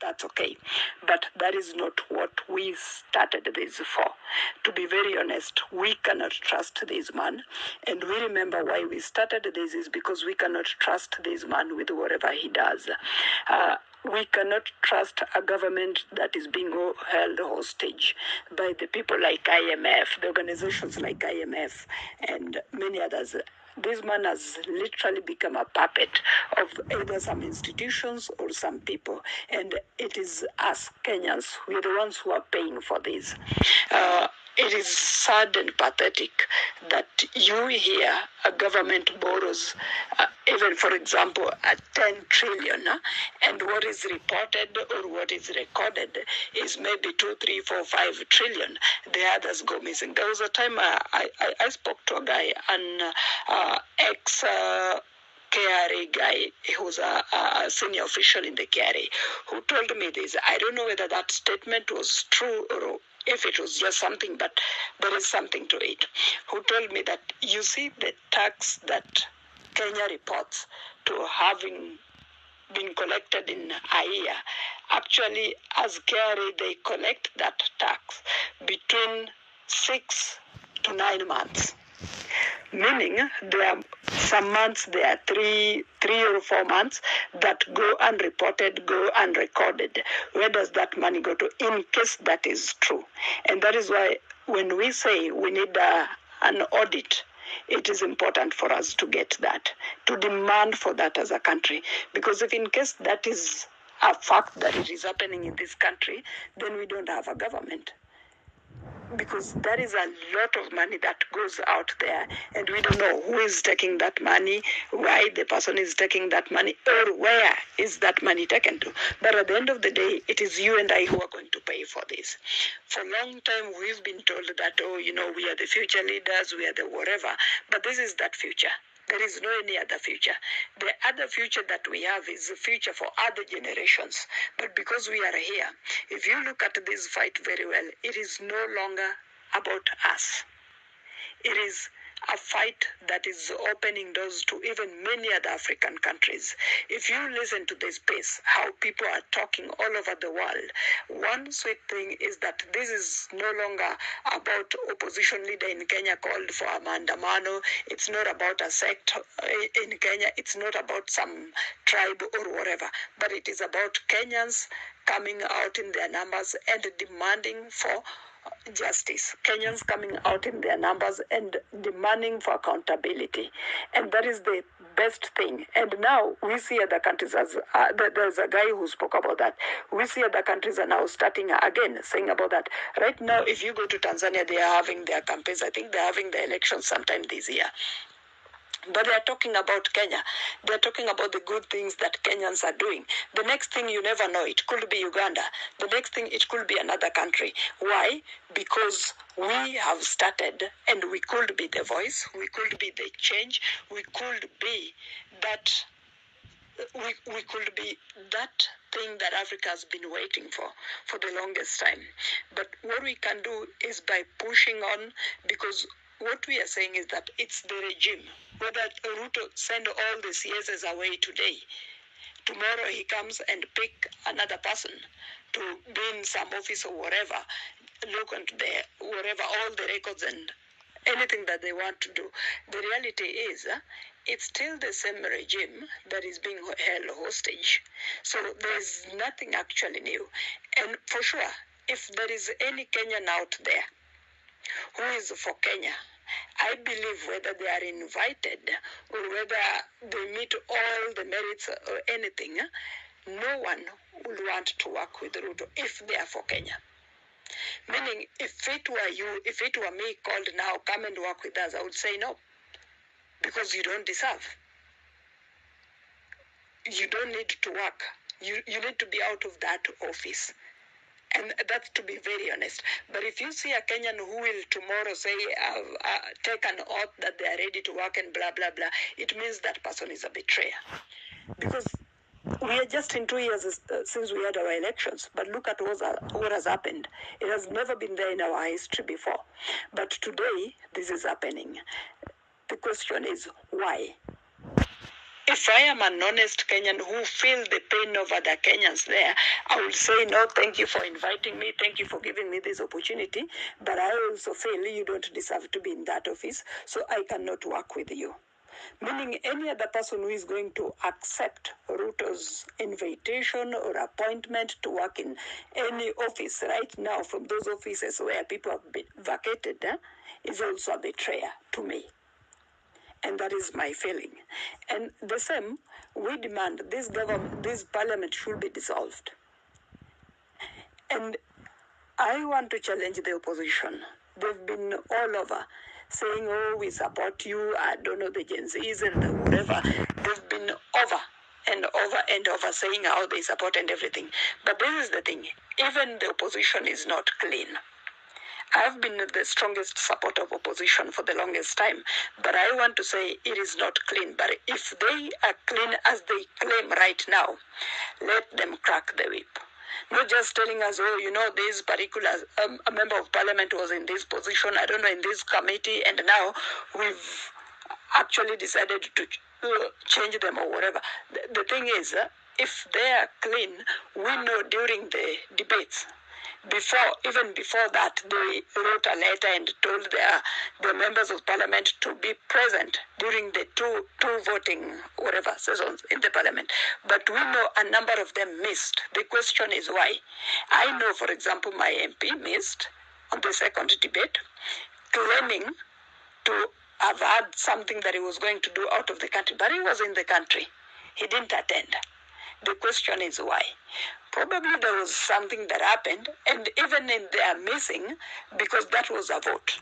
that's okay. But that is not what we started this for. To be very honest, we cannot trust this man. And we remember why we started this is because we cannot trust this man with whatever he does. We cannot trust a government that is being held hostage by the people like IMF, the organizations like IMF, and many others. This man has literally become a puppet of either some institutions or some people. And it is us, Kenyans, we are the ones who are paying for this. It is sad and pathetic that you hear a government borrows, even for example, at 10 trillion, and what is reported or what is recorded is maybe 2, 3, 4, 5 trillion. The others go missing. There was a time I spoke to a guy, an ex KRA guy, he was a senior official in the KRA, who told me this. I don't know whether that statement was true or if it was just something, but there is something to it. Who told me that you see the tax that Kenya reports to having been collected in a year, actually as KRA they collect that tax between 6 to 9 months. Meaning there are some months, there are three or 4 months that go unreported, go unrecorded. Where does that money go to, in case that is true? And that is why when we say we need an audit, it is important for us to get that, to demand for that as a country. Because if in case that is a fact that it is happening in this country, then we don't have a government. Because there is a lot of money that goes out there, and we don't know who is taking that money, why the person is taking that money, or where is that money taken to. But at the end of the day, it is you and I who are going to pay for this. For a long time, we've been told that, oh, we are the future leaders, we are the whatever, but this is that future. There is no any other future. The other future that we have is a future for other generations. But because we are here, if you look at this fight very well, it is no longer about us. It is a fight that is opening doors to even many other African countries. If you listen to this space, how people are talking all over the world, one sweet thing is that this is no longer about opposition leader in Kenya called for a maandamano. It's not about a sect in Kenya. It's not about some tribe or whatever, but it is about Kenyans coming out in their numbers and demanding for justice. Kenyans coming out in their numbers and demanding for accountability. And that is the best thing. And now we see other countries, as there's a guy who spoke about that. We see other countries are now starting again saying about that. Right now, if you go to Tanzania, they are having their campaigns. I think they're having the elections sometime this year. But they're talking about Kenya. They're talking about the good things that Kenyans are doing. The next thing, you never know, it could be Uganda. The next thing, it could be another country. Why? Because we have started, and we could be the voice, we could be the change, we could be that, we could be that thing that Africa has been waiting for the longest time. But what we can do is by pushing on, because what we are saying is that it's the regime. Whether Ruto send all the CSs away today, tomorrow he comes and pick another person to be in some office or whatever, look into whatever, all the records and anything that they want to do. The reality is, it's still the same regime that is being held hostage. So there's nothing actually new. And for sure, if there is any Kenyan out there who is for Kenya, I believe whether they are invited or whether they meet all the merits or anything, no one will want to work with Ruto if they are for Kenya. Meaning, if it were you, if it were me called now, come and work with us, I would say no. Because you don't deserve. You don't need to work. You need to be out of that office. And that's to be very honest. But if you see a Kenyan who will tomorrow say, take an oath that they are ready to work and blah, blah, blah, it means that person is a betrayer. Because we are just in 2 years since we had our elections. But look at what has happened. It has never been there in our history before. But today, this is happening. The question is, why? If I am an honest Kenyan who feel the pain of other Kenyans there, I will say, no, thank you for inviting me. Thank you for giving me this opportunity. But I also feel you don't deserve to be in that office, so I cannot work with you. Meaning any other person who is going to accept Ruto's invitation or appointment to work in any office right now from those offices where people have been vacated is also a betrayer to me. And that is my feeling. And the same, we demand this parliament should be dissolved. And I want to challenge the opposition. They've been all over saying, oh, we support you, I don't know, the Gen Zs and whatever. They've been over and over and over saying how they support and everything. But this is the thing, even the opposition is not clean. I've been the strongest supporter of opposition for the longest time, but I want to say it is not clean. But if they are clean as they claim right now, let them crack the whip. Not just telling us, oh, you know, this particular a member of parliament was in this position, I don't know, in this committee, and now we've actually decided to change them or whatever. The thing is, if they are clean, we know during the debates, even before that, they wrote a letter and told the members of parliament to be present during the two voting whatever sessions in the parliament. But we know a number of them missed. The question is why. I know, for example, my MP missed on the second debate, claiming to have had something that he was going to do out of the country, but he was in the country. He didn't attend. The question is why. Probably there was something that happened, and even in their missing, because that was a vote.